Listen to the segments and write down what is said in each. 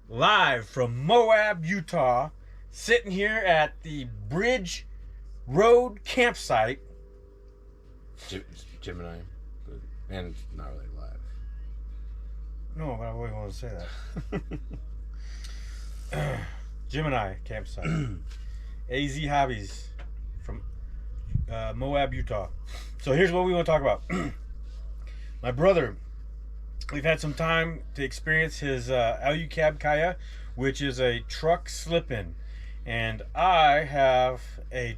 live from Moab, Utah, sitting here at the Bridge Road campsite. Gemini, and not really live. No, but I wouldn't want to say that. Gemini campsite. AZ Hobbies from Moab, Utah. So here's what we want to talk about. My brother, we've had some time to experience his LU Cab Kaya, which is a truck slip-in. And I have a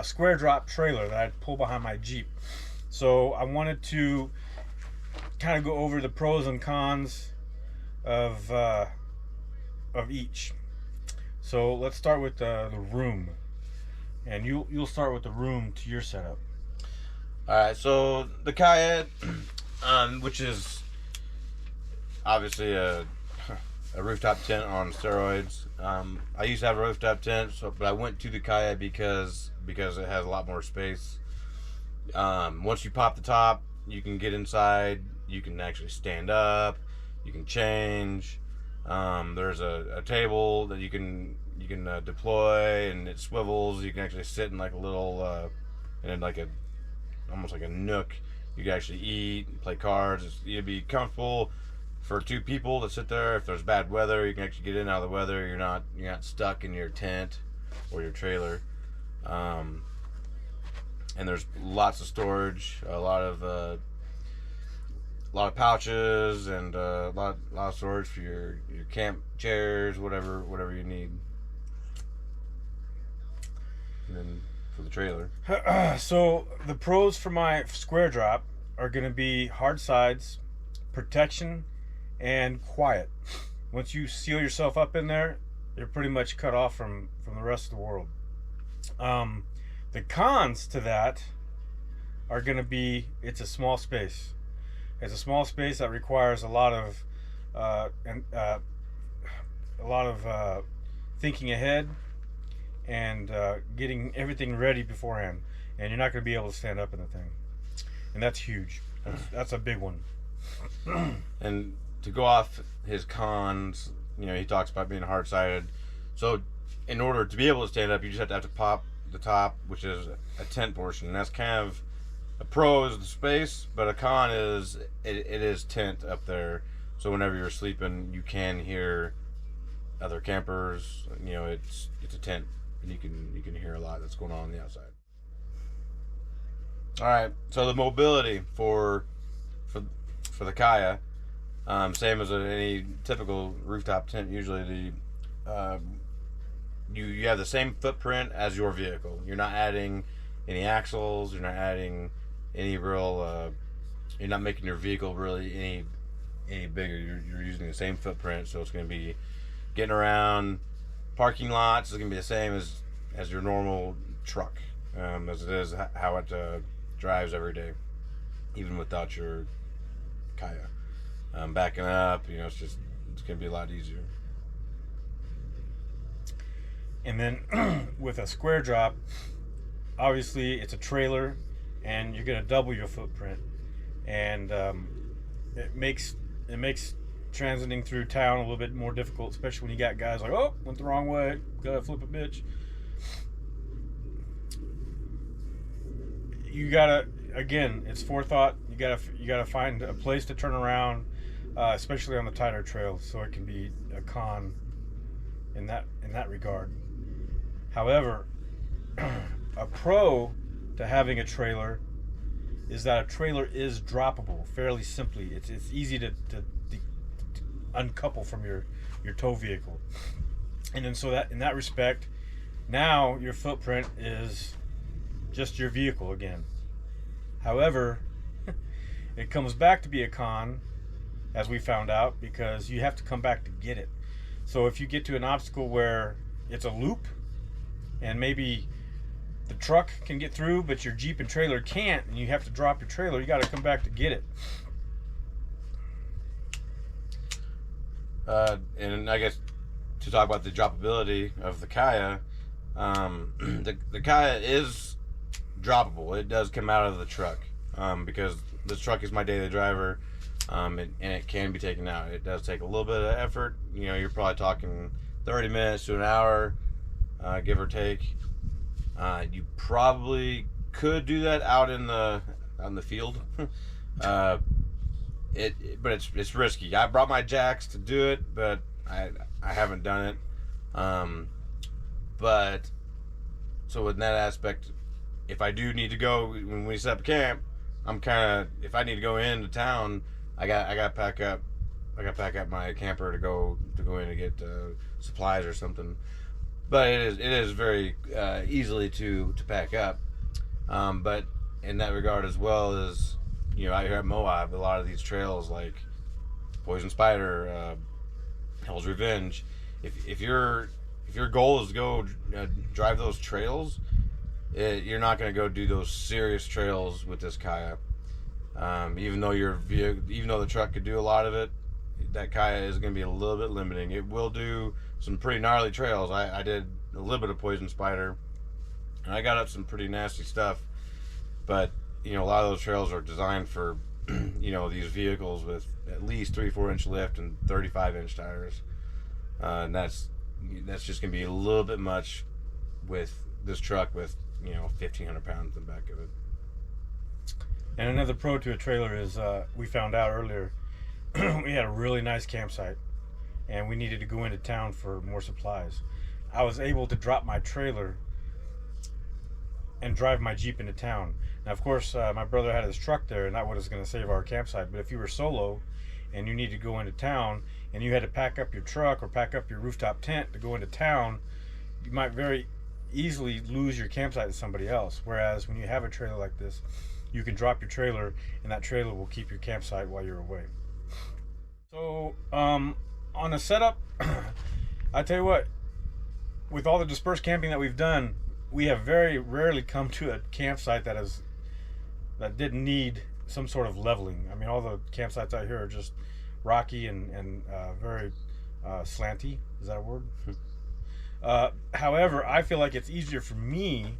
square drop trailer that I pull behind my Jeep. So I wanted to kind of go over the pros and cons of each. So let's start with the room, and you'll start with the room to your setup. All right, so the Kaya, which is obviously a rooftop tent on steroids. I used to have a rooftop tent, but I went to the Kaya because it has a lot more space. Once you pop the top, you can get inside. You can actually stand up. You can change. There's a table that you can deploy, and it swivels. You can actually sit in like a little almost like a nook. You can actually eat, play cards. You'd be comfortable for two people to sit there. If there's bad weather, you can actually get in and out of the weather. You're not stuck in your tent or your trailer. And there's lots of storage, a lot of pouches, and a lot of storage for your camp chairs, whatever you need. And then for the trailer. So the pros for my square drop are going to be hard sides, protection, and quiet. Once you seal yourself up in there, you're pretty much cut off from the rest of the world. The cons to that are going to be it's a small space. It's a small space that requires a lot of thinking ahead and getting everything ready beforehand. And you're not going to be able to stand up in the thing, and that's huge. That's a big one. And to go off his cons, he talks about being hard-sided. So in order to be able to stand up, you just have to pop the top, which is a tent portion. And that's kind of a pro is the space, but a con is it is tent up there. So whenever you're sleeping, you can hear other campers. It's a tent, and you can hear a lot that's going on the outside. All right, so the mobility for the Kaya, same as any typical rooftop tent. Usually you have the same footprint as your vehicle. You're not adding any axles. You're not adding any real. You're not making your vehicle really any bigger. You're using the same footprint, so it's going to be getting around parking lots. It's going to be the same as your normal truck, as it is how it drives every day, even without your Kaya. Backing up, it's going to be a lot easier. And then with a square drop, obviously it's a trailer, and you're going to double your footprint, and it makes transiting through town a little bit more difficult, especially when you got guys like, oh, went the wrong way, gotta flip a bitch. You gotta, again, it's forethought. You gotta find a place to turn around, especially on the tighter trails, so it can be a con in that regard. However, a pro to having a trailer is that a trailer is droppable fairly simply. It's easy to uncouple from your tow vehicle, and then so that in that respect, now your footprint is just your vehicle again. However, it comes back to be a con, as we found out, because you have to come back to get it. So if you get to an obstacle where it's a loop, and maybe the truck can get through, but your Jeep and trailer can't, and you have to drop your trailer, you got to come back to get it. And I guess to talk about the droppability of the Kaya, the Kaya is droppable. It does come out of the truck, because this truck is my daily driver. and it can be taken out. It does take a little bit of effort. You know, you're probably talking 30 minutes to an hour, give or take. You probably could do that out in the field. But it's risky. I brought my jacks to do it, but I haven't done it. But so in that aspect, if I do need to go when we set up camp, I'm kind of, if I need to go into town, I got to pack up. I got to pack up my camper to go in to get supplies or something. But it is very easily to pack up. But in that regard as well as, you know, out here at Moab, a lot of these trails like Poison Spider, Hell's Revenge, if your goal is to go drive those trails, you're not going to go do those serious trails with this Kaya. Even though the truck could do a lot of it, that Kaya is going to be a little bit limiting. It will do some pretty gnarly trails. I did a little bit of Poison Spider, and I got up some pretty nasty stuff. But you know, a lot of those trails are designed for you know, these vehicles with at least 3-4 inch lift and 35-inch tires, and that's just going to be a little bit much with this truck with, you know, 1,500 pounds in the back of it. And another pro to a trailer is we found out earlier we had a really nice campsite and we needed to go into town for more supplies. I was able to drop my trailer and drive my Jeep into town. Now, of course, my brother had his truck there, and that was going to save our campsite. But if you were solo and you need to go into town and you had to pack up your truck or pack up your rooftop tent to go into town, you might very easily lose your campsite to somebody else. Whereas when you have a trailer like this, you can drop your trailer and that trailer will keep your campsite while you're away. So on the setup, I tell you what, with all the dispersed camping that we've done, we have very rarely come to a campsite that didn't need some sort of leveling. I mean, all the campsites out here are just rocky and very slanty. Is that a word? However, I feel like it's easier for me.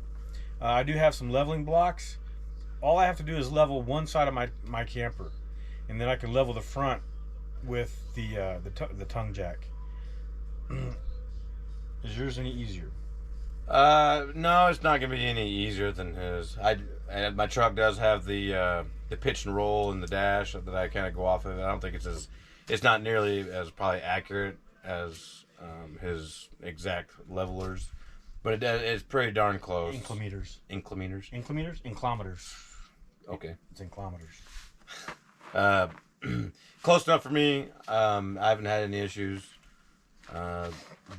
I do have some leveling blocks. All I have to do is level one side of my camper, and then I can level the front with the tongue jack. Is yours any easier? No, it's not gonna be any easier than his. My truck does have the pitch and roll in the dash that I kind of go off of. I don't think it's not nearly as probably accurate as his exact levelers, but it's pretty darn close. Inclimeters. Okay. It's in kilometers. Close enough for me. I haven't had any issues,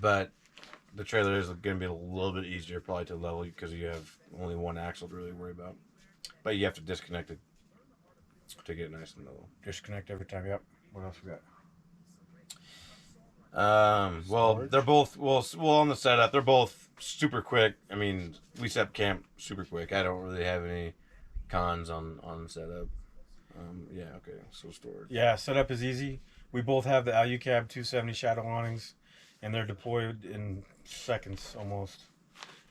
but the trailer is going to be a little bit easier probably to level because you have only one axle to really worry about. But you have to disconnect it to get it nice and level. Disconnect every time. Yep. What else we got? Well, they're both on the setup. They're both super quick. I mean, we set up camp super quick. I don't really have any cons on setup. Yeah. Okay. So storage. Yeah, setup is easy. We both have the Alucab 270 shadow awnings, and they're deployed in seconds almost.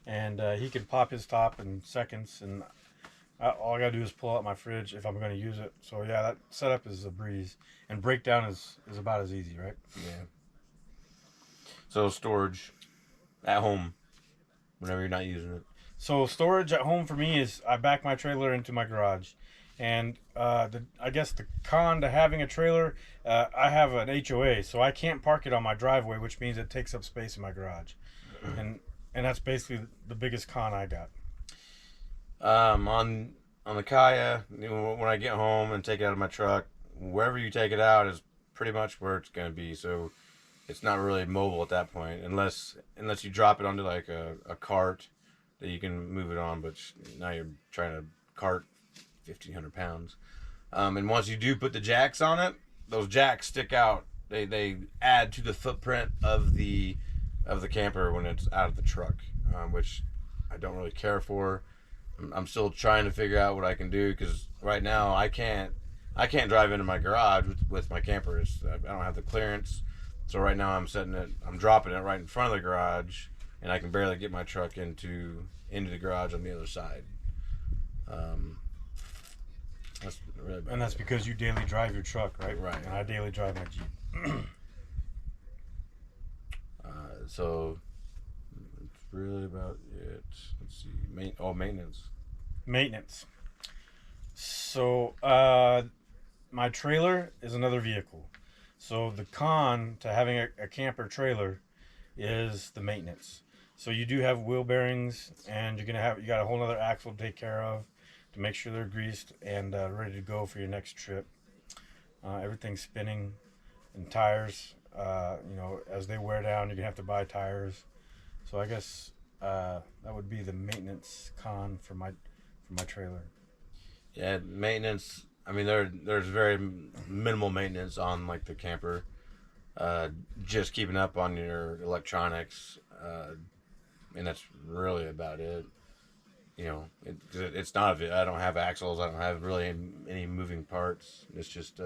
And he can pop his top in seconds, and all I gotta do is pull out my fridge if I'm going to use it. So yeah, that setup is a breeze, and breakdown is about as easy, right? Yeah. So storage at home, whenever you're not using it. So storage at home for me is I back my trailer into my garage, and I guess the con to having a trailer, I have an HOA, so I can't park it on my driveway, which means it takes up space in my garage, and that's basically the biggest con I got. On the Kaya, when I get home and take it out of my truck, wherever you take it out is pretty much where it's gonna be. So it's not really mobile at that point, unless you drop it onto like a cart that you can move it on. But now you're trying to cart 1,500 pounds. And once you do put the jacks on it, those jacks stick out. They add to the footprint of the camper when it's out of the truck, which I don't really care for. I'm still trying to figure out what I can do, because right now I can't drive into my garage with my camper. I don't have the clearance. So right now I'm dropping it right in front of the garage, and I can barely get my truck into the garage on the other side. That's really about And that's it. because you daily drive your truck, right? Right. And I daily drive my Jeep. So it's really about it. Let's see. Maintenance. Maintenance. So, my trailer is another vehicle. So the con to having a camper trailer is the maintenance. So you do have wheel bearings, and you got a whole other axle to take care of to make sure they're greased and ready to go for your next trip. Everything's spinning, and tires. As they wear down, you're gonna have to buy tires. So I guess that would be the maintenance con for my trailer. Yeah, maintenance. I mean, there's very minimal maintenance on like the camper. Uh, just keeping up on your electronics, and that's really about it. It's not. I don't have axles. I don't have really any moving parts. It's just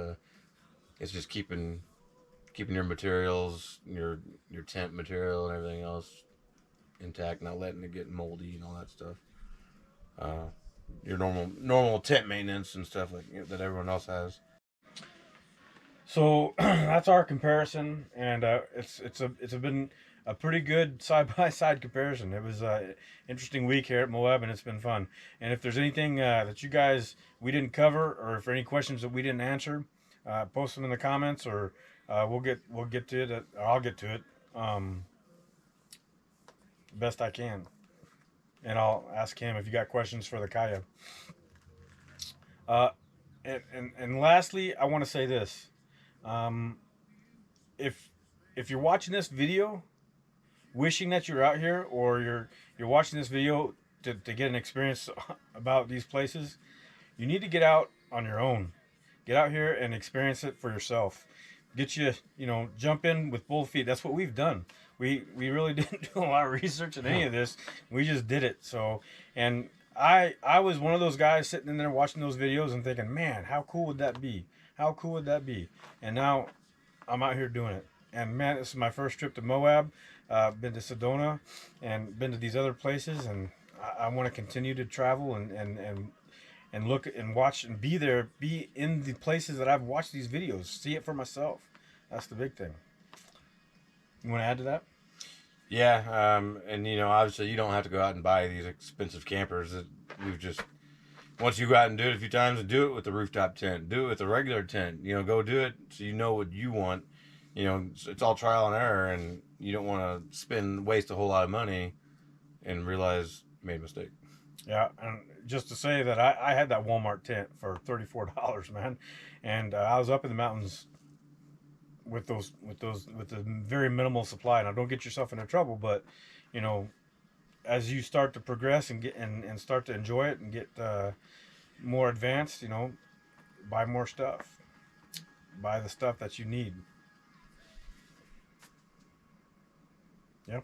keeping your materials, your tent material, and everything else intact, not letting it get moldy and all that stuff. Uh, your normal tent maintenance and stuff like that everyone else has. So that's our comparison, and it's been a pretty good side by side comparison. It was an interesting week here at Moab, and it's been fun. And if there's anything that you guys we didn't cover, or if there are any questions that we didn't answer, post them in the comments, or we'll get to it. Or I'll get to it best I can, and I'll ask him if you got questions for the Kaya. Uh, and lastly, I want to say this. Um, if if you're watching this video wishing that you're out here, or you're watching this video to get an experience about these places, you need to get out on your own. Get out here and experience it for yourself. Get jump in with both feet. That's what we've done. We really didn't do a lot of research in any of this. We just did it. So, and I was one of those guys sitting in there watching those videos and thinking, man, how cool would that be? How cool would that be? And now I'm out here doing it. And man, this is my first trip to Moab. Been to Sedona and been to these other places, and I want to continue to travel and look and watch and be there, be in the places that I've watched these videos, see it for myself. That's the big thing. You want to add to that? Yeah, and obviously you don't have to go out and buy these expensive campers. That we've just once you go out and do it a few times, and do it with the rooftop tent, do it with the regular tent. Go do it so you know what you want. It's all trial and error, and you don't want to waste a whole lot of money and realize you made a mistake. Yeah, and just to say that I had that Walmart tent for $34, man, and I was up in the mountains with the very minimal supply. Now, don't get yourself into trouble, but you know, as you start to progress and get and start to enjoy it and get more advanced, buy more stuff, buy the stuff that you need. Yeah.